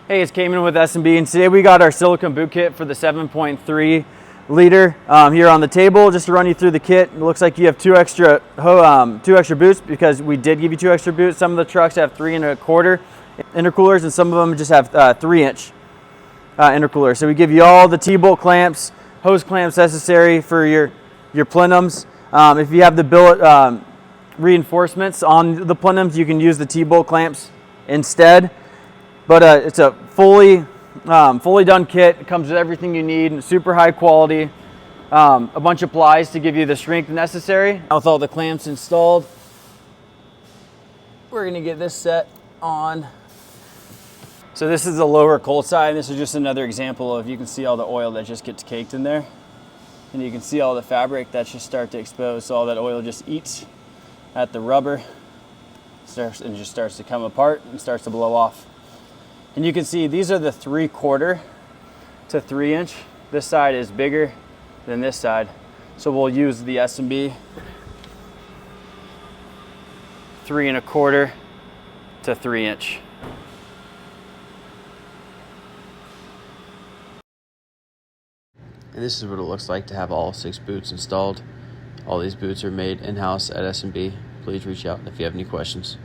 Hey, it's Cayman with S&B, and today we got our silicone boot kit for the 7.3 liter here on the table. Just to run you through the kit, it looks like you have two extra boots because we did give you 2 extra boots. Some of the trucks have 3 1/4 intercoolers, and some of them just have 3-inch intercoolers. So we give you all the T-bolt clamps, hose clamps necessary for your plenums. If you have the billet reinforcements on the plenums, you can use the T-bolt clamps instead. But it's a fully done kit. It comes with everything you need, super high quality. A bunch of plies to give you the strength necessary. With all the clamps installed, we're gonna get this set on. So this is the lower cold side. This is just another example of, you can see all the oil that just gets caked in there. And you can see all the fabric that just start to expose. So all that oil just eats at the rubber and just starts to come apart and starts to blow off. And you can see these are the 3/4 to 3-inch. This side is bigger than this side. So we'll use the S&B 3 1/4 to 3-inch. And this is what it looks like to have all 6 boots installed. All these boots are made in-house at S&B. Please reach out if you have any questions.